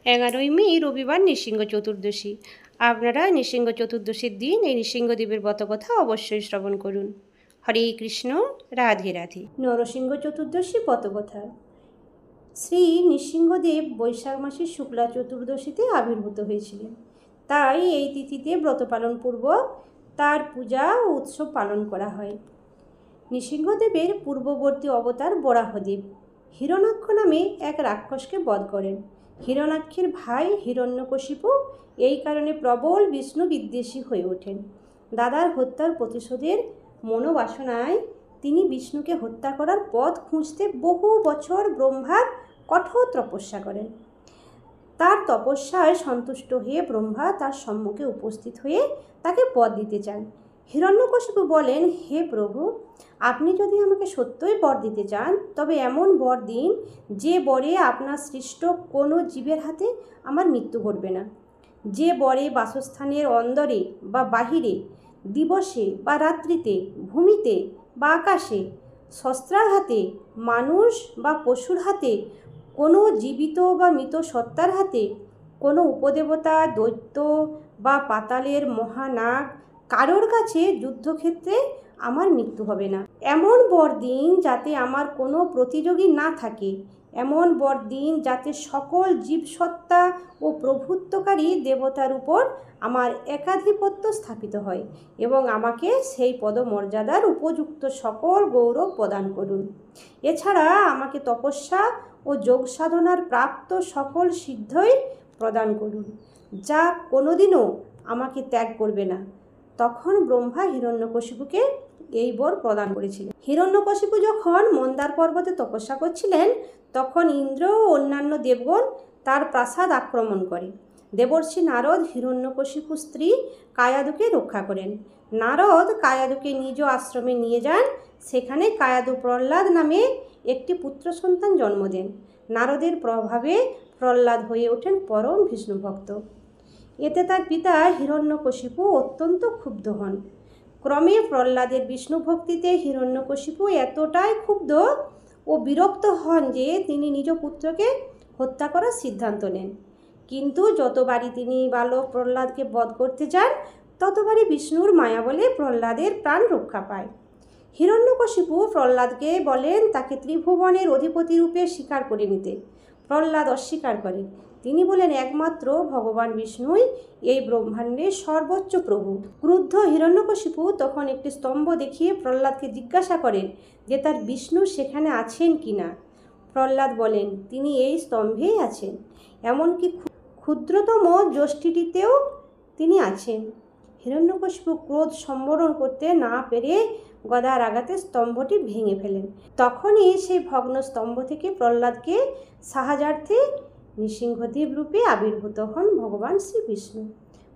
11ই মে রবিবার নৃসিংহ চতুর্দশী। আপনারা নৃসিংহ চতুর্দশীর দিন এই নৃসিংহদেবের ব্রতকথা অবশ্যই শ্রবণ করুন। হরে কৃষ্ণ, রাধে রাধে। নরসিংহ চতুর্দশী ব্রতকথা। শ্রী নৃসিংহদেব বৈশাখ মাসের শুক্লা চতুর্দশীতে আবির্ভূত হয়েছিলেন। তাই এই তিথিতে ব্রত পালনপূর্বক তার পূজা ও উৎসব পালন করা হয়। নৃসিংহদেবের পূর্ববর্তী অবতার বরাহদেব হিরণ্যাক্ষ নামে এক রাক্ষসকে বধ করেন। হিরণ্যাক্ষের ভাই হিরণ্যকশিপু এই কারণে প্রবল বিষ্ণু বিদ্বেষী হয়ে ওঠেন। দাদার হত্যার প্রতিশোধের মনোবাসনায় তিনি বিষ্ণুকে হত্যা করার পথ খুঁজতে বহু বছর ব্রহ্মার কঠোর তপস্যা করেন। তার তপস্যায় সন্তুষ্ট হয়ে ব্রহ্মা তার সম্মুখে উপস্থিত হয়ে তাকে বর দিতে চান। হিরণ্যকশিপু বলেন, হে প্রভু, আপনি যদি আমাকে সত্যই বর দিতে চান তবে এমন বর দিন যে বরে আপনার সৃষ্ট কোনো জীবের হাতে আমার মৃত্যু ঘটবে না, যে বরে বাসস্থানের অন্দরে বা বাহিরে, দিবসে বা রাত্রিতে, ভূমিতে বা আকাশে, শস্ত্রার হাতে, মানুষ বা পশুর হাতে, কোনো জীবিত বা মৃত সত্তার হাতে, কোনো উপদেবতা, দৈত্য বা পাতালের মহানাগ কারোর কাছে যুদ্ধক্ষেত্রে আমার মৃত্যু হবে না। এমন বর দিন যাতে আমার কোনো প্রতিযোগী না থাকে, এমন বর দিন যাতে সকল জীবসত্তা ও প্রভুত্বকারী দেবতার উপর আমার একাধিপত্য স্থাপিত হয় এবং আমাকে সেই পদমর্যাদার উপযুক্ত সকল গৌরব প্রদান করুন। এছাড়া আমাকে তপস্যা ও যোগ সাধনার প্রাপ্ত সকল সিদ্ধই প্রদান করুন, যা কোনোদিনও আমাকে ত্যাগ করবে না। তখন ব্রহ্মা হিরণ্যকশিপুকে এই বর প্রদান করেছিলেন। হিরণ্যকশিপু যখন মন্দার পর্বতে তপস্যা করছিলেন তখন ইন্দ্র ও অন্যান্য দেবগণ তার প্রাসাদ আক্রমণ করে। দেবর্ষি নারদ হিরণ্যকশিপুর স্ত্রী কায়াদুকে রক্ষা করেন। নারদ কায়াদুকে নিজ আশ্রমে নিয়ে যান। সেখানে কায়াদু প্রহ্লাদ নামে একটি পুত্র সন্তান জন্ম দেন। নারদের প্রভাবে প্রহ্লাদ হয়ে ওঠেন পরম বিষ্ণুভক্ত। এতে তার পিতা হিরণ্যকশিপু অত্যন্ত ক্ষুব্ধ হন। ক্রমে প্রহ্লাদের বিষ্ণু ভক্তিতে হিরণ্যকশিপু এতটাই ক্ষুব্ধ ও বিরক্ত হন যে তিনি নিজ পুত্রকে হত্যা করার সিদ্ধান্ত নেন। কিন্তু যতবারই তিনি বালক প্রহ্লাদকে বধ করতে যান ততবারই বিষ্ণুর মায়া বলে প্রহ্লাদের প্রাণ রক্ষা পায়। হিরণ্যকশিপু প্রহ্লাদকে বলেন তাকে ত্রিভুবনের অধিপতি রূপে স্বীকার করে নিতে। প্রহ্লাদ অস্বীকার করেন। তিনি বলেন একমাত্র ভগবান বিষ্ণুই এই ব্রহ্মাণ্ডের সর্বোচ্চ প্রভু। ক্রুদ্ধ হিরণ্যকশিপু তখন একটি স্তম্ভ দেখিয়ে প্রহ্লাদকে জিজ্ঞাসা করেন যে তার বিষ্ণু সেখানে আছেন কি না। প্রহ্লাদ বলেন তিনি এই স্তম্ভেই আছেন, এমনকি ক্ষুদ্রতম যষ্টিটিতেও তিনি আছেন। হিরণ্যকশিপু ক্রোধ সম্বরণ করতে না পেরে গদার আঘাতে স্তম্ভটি ভেঙে ফেলেন। তখনই সেই ভগ্ন স্তম্ভ থেকে প্রহ্লাদকে সাহায্যার্থে নৃসিংহদেব রূপে আবির্ভূত হন ভগবান শ্রীবিষ্ণু।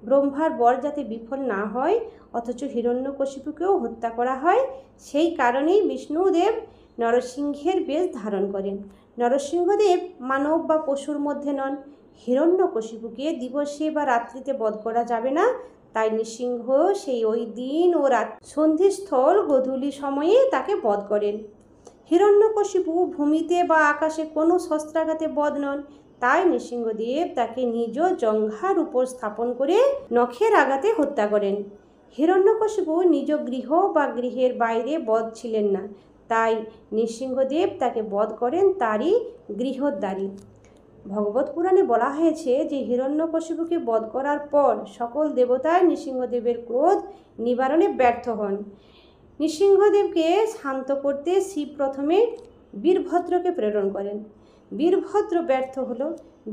ব্রহ্মার বর যাতে বিফল না হয় অথচ হিরণ্যকশিপুকেও হত্যা করা হয়, সেই কারণেই বিষ্ণুদেব নরসিংহের বেশ ধারণ করেন। নরসিংহদেব মানব বা পশুর মধ্যে নন। হিরণ্যকশিপুকে দিবসে বা রাত্রিতে বধ করা যাবে না, তাই নৃসিংহ সেই ওই দিন ও রাত সন্ধিস্থল গোধূলি সময়ে তাকে বধ করেন। হিরণ্যকশিপু ভূমিতে বা আকাশে কোনো শস্ত্রাঘাতে বধ নন, তাই নৃসিংহদেব তাকে নিজ জঙ্ঘার উপর স্থাপন করে নখের আঘাতে হত্যা করেন। হিরণ্যকশিপু নিজ গৃহ বা গৃহের বাইরে বধ ছিলেন না, তাই নৃসিংহদেব তাকে বধ করেন তারই গৃহদ্বারে। ভগবত পুরাণে বলা হয়েছে যে হিরণ্যকশিপুকে বধ করার পর সকল দেবতাই নৃসিংহদেবের ক্রোধ নিবারণে ব্যর্থ হন। নৃসিংহদেবকে শান্ত করতে শিব প্রথমে বীরভদ্রকে প্রেরণ করেন। বীরভদ্র ব্যর্থ হল,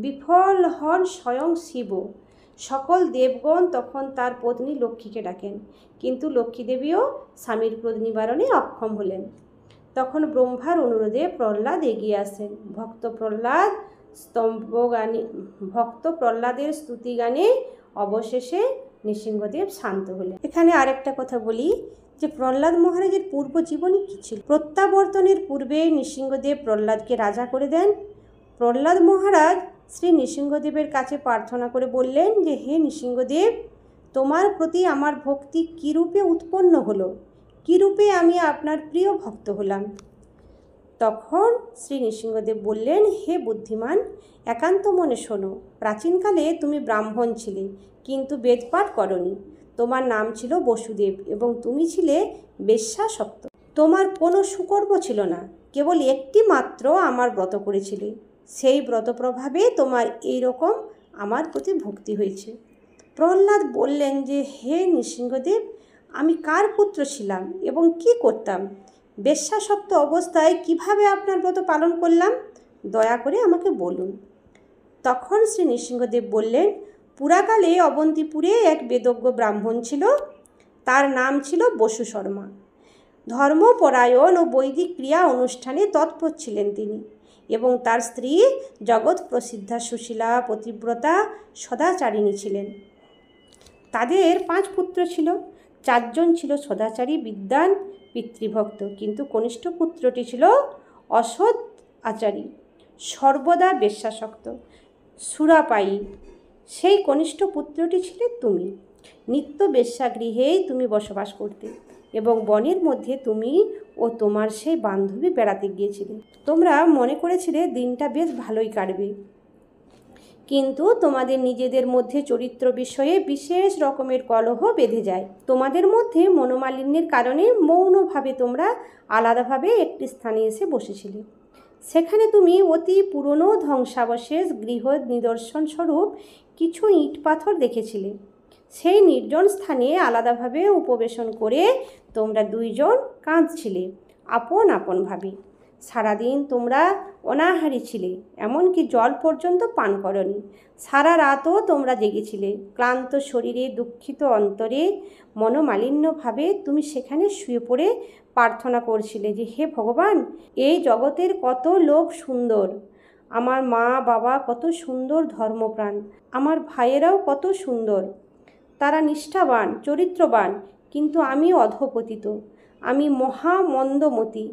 বিফল হন স্বয়ং শিব। সকল দেবগণ তখন তার পত্নী লক্ষ্মীকে ডাকেন, কিন্তু লক্ষ্মীদেবীও স্বামীর ক্রোধ নিবারণে অক্ষম হলেন। তখন ব্রহ্মার অনুরোধে প্রহ্লাদ এগিয়ে আসেন। ভক্ত প্রহ্লাদের স্তুতি গানে অবশেষে নৃসিংহদেব শান্ত হলেন। এখানে আরেকটা কথা বলি যে প্রহ্লাদ মহারাজের পূর্ব জীবনী কী ছিল। প্রত্যাবর্তনের পূর্বে নৃসিংহদেব প্রহ্লাদকে রাজা করে দেন। প্রহ্লাদ মহারাজ শ্রী নৃসিংহদেবের কাছে প্রার্থনা করে বললেন যে হে নৃসিংহদেব, তোমার প্রতি আমার ভক্তি কী রূপে উৎপন্ন হলো, কী রূপে আমি আপনার প্রিয় ভক্ত হলাম। তখন শ্রী নৃসিংহদেব বললেন, হে বুদ্ধিমান, একান্ত মনে শোনো। প্রাচীনকালে তুমি ব্রাহ্মণ ছিলে, কিন্তু বেদপাঠ করনি। তোমার নাম ছিল বসুদেব এবং তুমি ছিলে বেশ্যাসক্ত। তোমার কোনো সুকর্ম ছিল না, কেবল একটি মাত্র আমার ব্রত করেছিলে। সেই ব্রত প্রভাবে তোমার এই রকম আমার প্রতি ভক্তি হয়েছে। প্রহ্লাদ বললেন যে, হে নৃসিংহদেব, আমি কার পুত্র ছিলাম এবং কি করতাম? বেশ্যাসক্ত অবস্থায় কিভাবে আপনার ব্রত পালন করলাম? দয়া করে আমাকে বলুন। তখন শ্রী নৃসিংহদেব বললেন, পুরাকালে অবন্তিপুরে এক বেদজ্ঞ ব্রাহ্মণ ছিল। তার নাম ছিল বসু শর্মা। ধর্মপরায়ণ ও বৈদিক ক্রিয়া অনুষ্ঠানে তৎপর ছিলেন তিনি, এবং তার স্ত্রী জগৎ প্রসিদ্ধা সুশীলা, পতিব্রতা, সদাচারিণী ছিলেন। তাদের 5 পুত্র ছিল। 4 জন ছিল সদাচারী, বিদ্বান, পিতৃভক্ত, কিন্তু কনিষ্ঠ পুত্রটি ছিল অসৎ আচারী, সর্বদা বেশ্যাসক্ত, সুরাপায়ী। সেই কনিষ্ঠ পুত্রটি ছিলে তুমি। নিত্য বেশ্যাগৃহেই তুমি বসবাস করতে, এবং বনের মধ্যে তুমি ও তোমার সেই বান্ধবী বেড়াতে গিয়েছিলে। তোমরা মনে করেছিলে দিনটা বেশ ভালোই কাটবে, কিন্তু তোমাদের নিজেদের মধ্যে চরিত্র বিষয়ে বিশেষ রকমের কলহ বেঁধে যায়। তোমাদের মধ্যে মনোমালিন্যের কারণে মৌনভাবে তোমরা আলাদাভাবে একটি স্থানে এসে বসেছিলে। সেখানে তুমি অতি পুরনো ধ্বংসাবশেষ গৃহ নিদর্শন স্বরূপ কিছু ইট পাথর দেখেছিলে। সেই নির্জন স্থানে আলাদাভাবে উপবেশন করে তোমরা 2 জন কাঁদছিলে আপন আপনভাবে। সারাদিন তোমরা অনাহারী ছিলে, এমনকি জল পর্যন্ত পান করনি। সারা রাতও তোমরা জেগেছিলে। ক্লান্ত শরীরে, দুঃখিত অন্তরে, মনোমালিন্যভাবে তুমি সেখানে শুয়ে পড়ে প্রার্থনা করছিলে যে, হে ভগবান, এই জগতের কত লোক সুন্দর, আমার মা বাবা কত সুন্দর ধর্মপ্রাণ, আমার ভাইয়েরাও কত সুন্দর, তারা নিষ্ঠাবান, চরিত্রবান, কিন্তু আমি অধঃপতিত, আমি মহা মন্দমতি,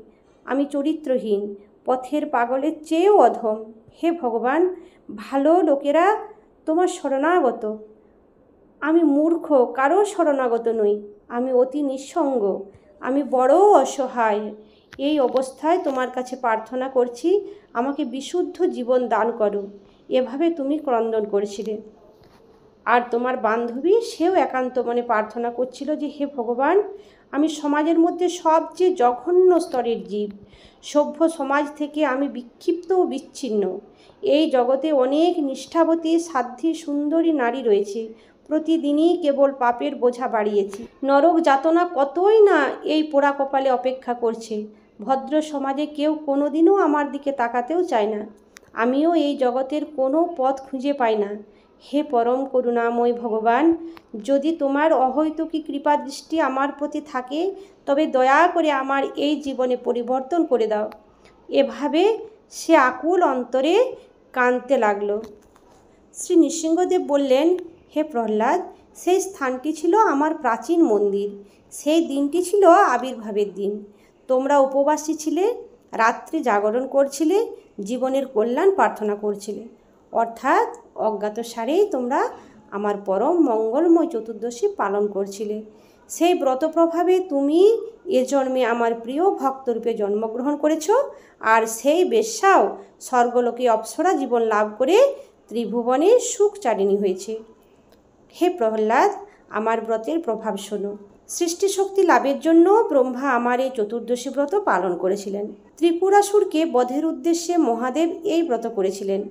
আমি চরিত্রহীন, পথের পাগলের চেয়েও অধম। হে ভগবান, ভালো লোকেরা তোমার শরণাগত, আমি মূর্খ, কারো শরণাগত নই, আমি অতি নিঃসঙ্গ, আমি বড় অসহায়। এই অবস্থায় তোমার কাছে প্রার্থনা করছি, আমাকে বিশুদ্ধ জীবন দান করো। এভাবে তুমি ক্রন্দন করেছিলে। আর তোমার বান্ধবী, সেও একান্ত মনে প্রার্থনা করছিল যে, হে ভগবান, আমি সমাজের মধ্যে সবচেয়ে জঘন্য স্তরের জীব। সভ্য সমাজ থেকে আমি বিক্ষিপ্ত ও বিচ্ছিন্ন। এই জগতে অনেক নিষ্ঠাবতী, সাধ্বী, সুন্দরী নারী রয়েছে। প্রতিদিনই কেবল পাপের বোঝা বাড়িয়েছি। নরক যাতনা কতই না এই পোড়া কপালে অপেক্ষা করছে। ভদ্র সমাজে কেউ কোনোদিনও আমার দিকে তাকাতেও চায় না। আমিও এই জগতের কোনো পথ খুঁজে পাই না। হে পরম করুণাময় ভগবান, যদি তোমার অহৈতুকী কৃপা দৃষ্টি আমার প্রতি থাকে, তবে দয়া করে আমার এই জীবনে পরিবর্তন করে দাও। এভাবে সে আকুল অন্তরে কাঁদতে লাগল। শ্রী নৃসিংহদেব বললেন, হে প্রহ্লাদ, সেই স্থানটি ছিল আমার প্রাচীন মন্দির। সেই দিনটি ছিল আবির্ভাবের দিন। তোমরা উপবাসী ছিলে, রাত্রি জাগরণ করছিলে, জীবনের কল্যাণ প্রার্থনা করছিলে। অর্থাৎ অজ্ঞাতসারেই তোমরা আমার পরম মঙ্গলময় চতুর্দশী পালন করছিলে। সেই ব্রত প্রভাবে তুমি এ জন্মে আমার প্রিয় ভক্তরূপে জন্মগ্রহণ করেছ, আর সেই বেশ্যাও স্বর্গলোকে অপ্সরা জীবন লাভ করে ত্রিভুবনে সুখচারিণী হয়েছে। হে প্রহ্লাদ, আমার ব্রতের প্রভাব শোনো। সৃষ্টিশক্তি লাভের জন্য ব্রহ্মা আমার এই চতুর্দশী ব্রত পালন করেছিলেন। ত্রিপুরাসুরকে বধের উদ্দেশ্যে মহাদেব এই ব্রত করেছিলেন।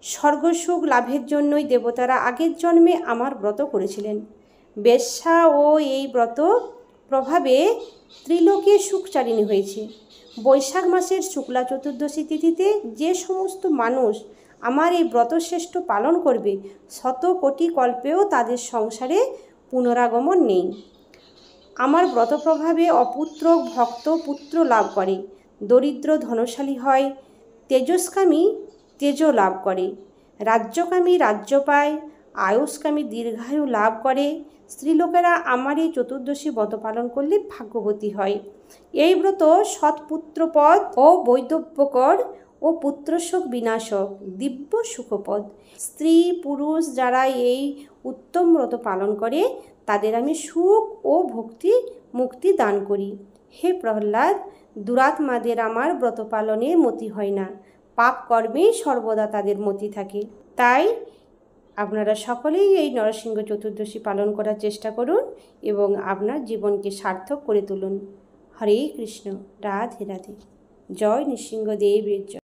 স্বর্গসুখ লাভের জন্যই দেবতারা আগের জন্মে আমার ব্রত করেছিলেন। বেশ্যা ও এই ব্রত প্রভাবে ত্রিলোকে সুখচারিণী হয়েছে। বৈশাখ মাসের শুক্লা চতুর্দশী তিথিতে যে সমস্ত মানুষ আমার এই ব্রতশ্রেষ্ঠ পালন করবে, 100 কোটি কল্পেও তাদের সংসারে পুনরাগমন নেই। আমার ব্রত প্রভাবে অপুত্র ভক্ত পুত্র লাভ করে, দরিদ্র ধনশালী হয়, তেজস্কামী তেজ লাভ করে, রাজ্যকামী রাজ্য পায়, আয়ুষ্কামী দীর্ঘায়ু লাভ করে। স্ত্রীলোকেরা আমার এই চতুর্দশী ব্রত পালন করলে ভাগ্যবতী হয়। এই ব্রত সৎপুত্রপদ ও বৈদব্যকর ও পুত্রশোক বিনাশক, দিব্য সুখপদ। স্ত্রী পুরুষ যারা এই উত্তম ব্রত পালন করে, তাদের আমি সুখ ও ভক্তি মুক্তি দান করি। হে প্রহ্লাদ, দুরাত্মাদের আমার ব্রত পালনে মতি হয় না, পাপ কর্মে সর্বদা তাদের মতি থাকে। তাই আপনারা সকলেই এই নরসিংহ চতুর্দশী পালন করার চেষ্টা করুন এবং আপনার জীবনকে সার্থক করে তুলুন। হরে কৃষ্ণ, রাধে রাধে। জয় নৃসিংহদেবের জয়।